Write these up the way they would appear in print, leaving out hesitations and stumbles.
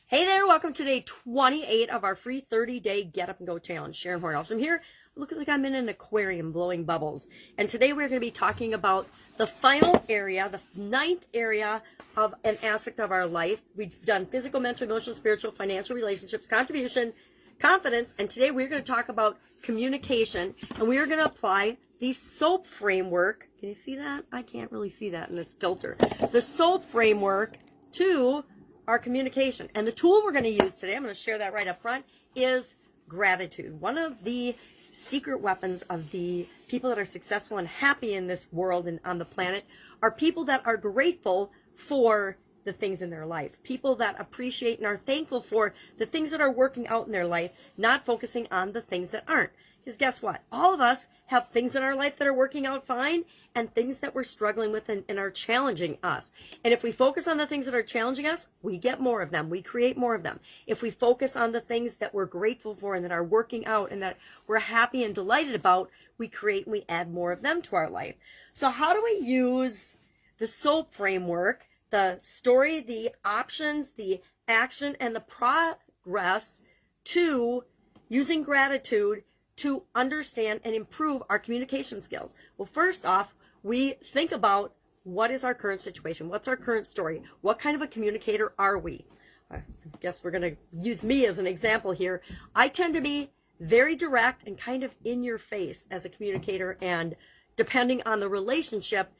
Hey there, welcome to day 28 of our free 30-day Get Up and Go challenge. Sharon Horne-Ellstrom here. Looks like I'm in an aquarium blowing bubbles. And today we're going to be talking about the final area, the ninth area of an aspect of our life. We've done physical, mental, emotional, spiritual, financial, relationships, contribution, confidence, and today we're going to talk about communication, and we are going to apply the SOAP framework. Can you see that? I can't really see that in this filter. The SOAP framework to our communication. And the tool we're going to use today, I'm going to share that right up front, is gratitude. One of the secret weapons of the people that are successful and happy in this world and on the planet are people that are grateful for the things in their life. People that appreciate and are thankful for the things that are working out in their life, not focusing on the things that aren't. Because guess what? All of us have things in our life that are working out fine and things that we're struggling with and are challenging us. And if we focus on the things that are challenging us, we get more of them. We create more of them. If we focus on the things that we're grateful for and that are working out and that we're happy and delighted about, we create and we add more of them to our life. So how do we use the SOAP framework, the story, the options, the action, and the progress to using gratitude to understand and improve our communication skills? Well, first off, we think about what is our current situation? What's our current story? What kind of a communicator are we? I guess we're going to use me as an example here. I tend to be very direct and kind of in your face as a communicator, and depending on the relationship,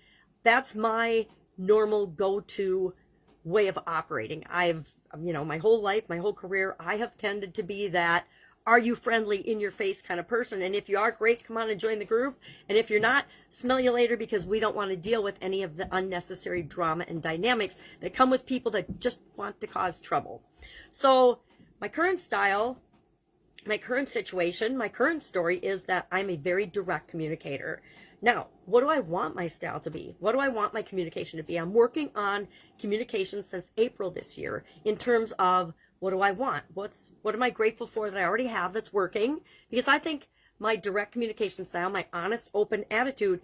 that's my normal go-to way of operating. My whole life, my whole career, I have tended to be that are you friendly, in your face kind of person. And if you are, great, come on and join the group. And if you're not, smell you later, because we don't want to deal with any of the unnecessary drama and dynamics that come with people that just want to cause trouble. So my current style, my current situation, my current story is that I'm a very direct communicator. Now, what do I want my style to be? What do I want my communication to be? I'm working on communication since April this year in terms of what do I want? What am I grateful for that I already have that's working? Because I think my direct communication style, my honest, open attitude,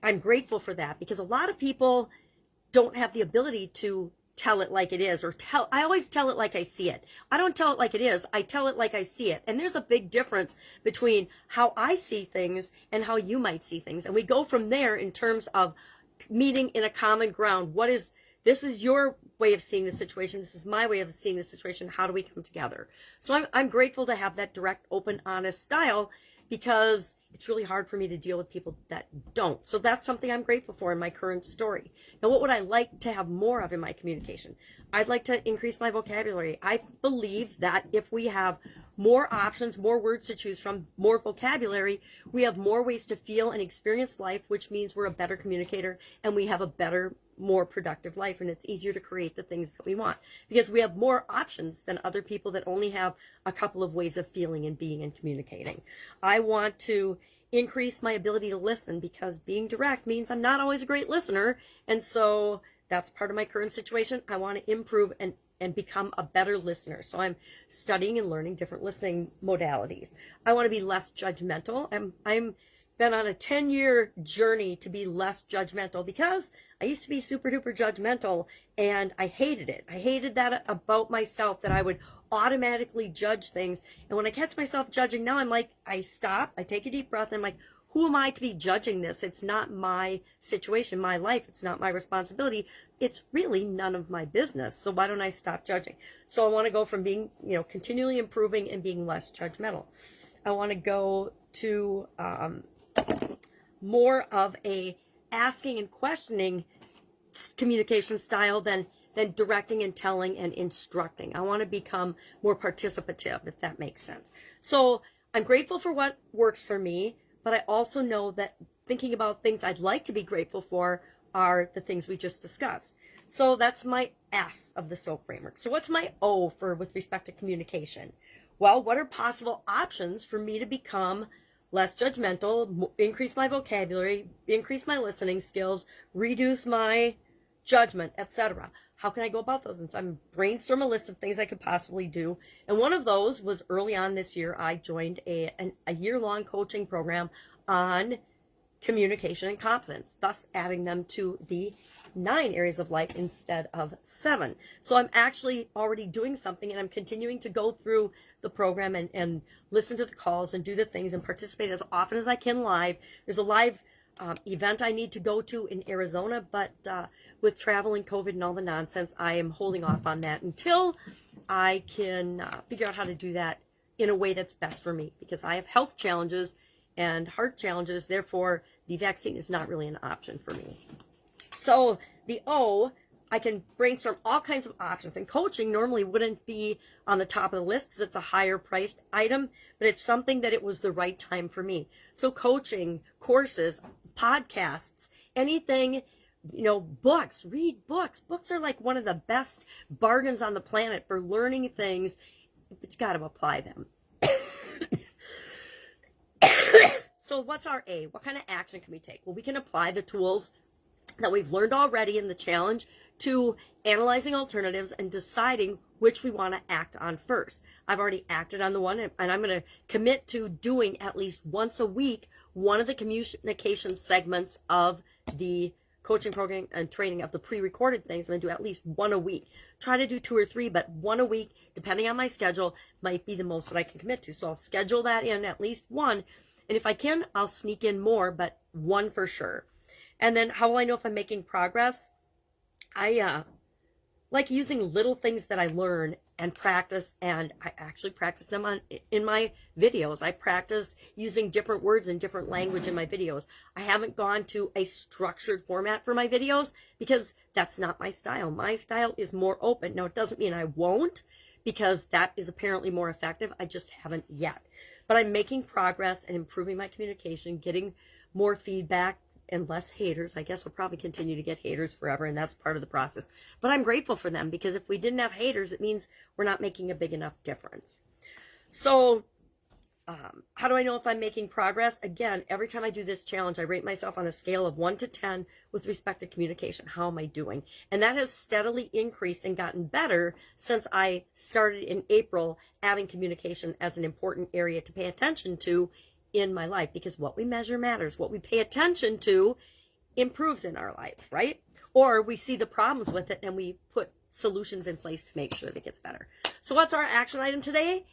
I'm grateful for that, because a lot of people don't have the ability to tell it like it is, I always tell it like I see it. I don't tell it like it is. I tell it like I see it. And there's a big difference between how I see things and how you might see things. And we go from there in terms of meeting in a common ground. This is your way of seeing the situation. This is my way of seeing the situation. How do we come together? So I'm grateful to have that direct, open, honest style, because it's really hard for me to deal with people that don't. So that's something I'm grateful for in my current story. Now, what would I like to have more of in my communication? I'd like to increase my vocabulary. I believe that if we have more options, more words to choose from, more vocabulary, we have more ways to feel and experience life, which means we're a better communicator and we have a better, more productive life, and it's easier to create the things that we want because we have more options than other people that only have a couple of ways of feeling and being and communicating. I want to increase my ability to listen, because being direct means I'm not always a great listener, and so that's part of my current situation. I want to improve and become a better listener. So I'm studying and learning different listening modalities. I want to be less judgmental. I'm been on a 10-year journey to be less judgmental, because I used to be super duper judgmental and I hated it. I hated that about myself, that I would automatically judge things. And when I catch myself judging now, I'm like, I stop, I take a deep breath, and I'm like, who am I to be judging this? It's not my situation, my life. It's not my responsibility. It's really none of my business. So why don't I stop judging? So I want to go from being, continually improving and being less judgmental. I want to go to more of a asking and questioning communication style than directing and telling and instructing. I want to become more participative, if that makes sense. So I'm grateful for what works for me, but I also know that thinking about things I'd like to be grateful for are the things we just discussed. So that's my S of the SOAP framework. So what's my O for with respect to communication? Well, what are possible options for me to become less judgmental, increase my vocabulary, increase my listening skills, reduce my judgment, etc.? How can I go about those? And so I'm brainstorm a list of things I could possibly do. And one of those was early on this year, I joined a year-long coaching program on communication and confidence, thus adding them to the 9 areas of life instead of 7. So I'm actually already doing something, and I'm continuing to go through the program and listen to the calls and do the things and participate as often as I can live. There's a live event I need to go to in Arizona, but with travel and COVID and all the nonsense, I am holding off on that until I can figure out how to do that in a way that's best for me, because I have health challenges and heart challenges. Therefore, the vaccine is not really an option for me. So the O, I can brainstorm all kinds of options, and coaching normally wouldn't be on the top of the list because it's a higher priced item, but it's something that it was the right time for me. So coaching, courses, podcasts, anything, books, read books. Books are like one of the best bargains on the planet for learning things, but you got to apply them. So what's our A? What kind of action can we take? Well, we can apply the tools that we've learned already in the challenge to analyzing alternatives and deciding which we want to act on first. I've already acted on the one, and I'm going to commit to doing at least once a week one of the communication segments of the coaching program and training of the pre-recorded things. I'm going to do at least one a week. Try to do 2 or 3, but one a week, depending on my schedule, might be the most that I can commit to. So I'll schedule that in at least one. And if I can, I'll sneak in more, but one for sure. And then how will I know if I'm making progress? I like using little things that I learn and practice, and I actually practice them in my videos. I practice using different words and different language in my videos. I haven't gone to a structured format for my videos because that's not my style. My style is more open. Now, it doesn't mean I won't, because that is apparently more effective. I just haven't yet. But I'm making progress and improving my communication, getting more feedback and less haters. I guess we'll probably continue to get haters forever, and that's part of the process. But I'm grateful for them, because if we didn't have haters, it means we're not making a big enough difference. So how do I know if I'm making progress? Again, every time I do this challenge, I rate myself on a scale of 1 to 10 with respect to communication. How am I doing? And that has steadily increased and gotten better since I started in April adding communication as an important area to pay attention to in my life, because what we measure matters. What we pay attention to improves in our life, right? Or we see the problems with it and we put solutions in place to make sure that it gets better. So what's our action item today?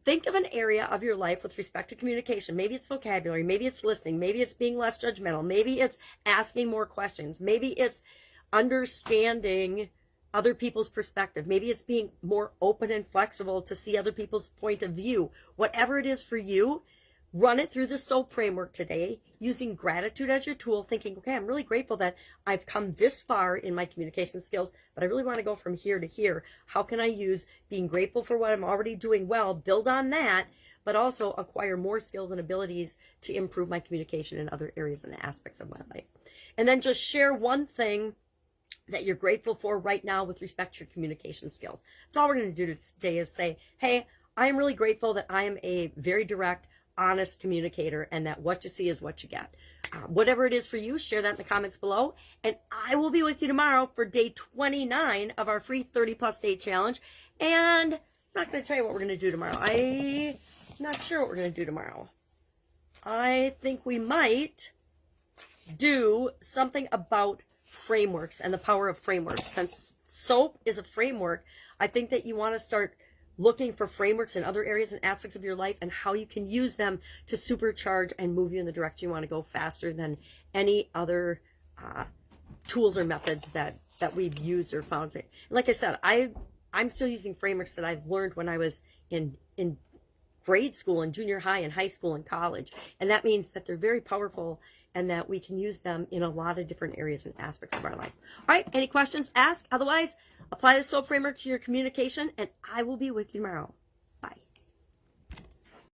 Think of an area of your life with respect to communication. Maybe it's vocabulary, maybe it's listening, maybe it's being less judgmental, maybe it's asking more questions, maybe it's understanding other people's perspective, maybe it's being more open and flexible to see other people's point of view. Whatever it is for you, run it through the SOAP framework today, using gratitude as your tool, thinking, okay, I'm really grateful that I've come this far in my communication skills, but I really want to go from here to here. How can I use being grateful for what I'm already doing well, build on that, but also acquire more skills and abilities to improve my communication in other areas and aspects of my life? And then just share one thing that you're grateful for right now with respect to your communication skills. That's all we're going to do today, is say, hey, I am really grateful that I am a very direct, honest communicator, and that what you see is what you get. Whatever it is for you, share that in the comments below, and I will be with you tomorrow for day 29 of our free 30+ day challenge. And I'm not going to tell you what we're going to do tomorrow. I'm not sure what we're going to do tomorrow. I think we might do something about frameworks and the power of frameworks. Since SOAP is a framework, I think that you want to start looking for frameworks in other areas and aspects of your life, and how you can use them to supercharge and move you in the direction you want to go faster than any other tools or methods that we've used or found. Like I said, I'm still using frameworks that I've learned when I was in grade school and junior high and high school and college. And that means that they're very powerful and that we can use them in a lot of different areas and aspects of our life. All right, any questions? Ask. Otherwise, apply the SOAP framework to your communication, and I will be with you tomorrow.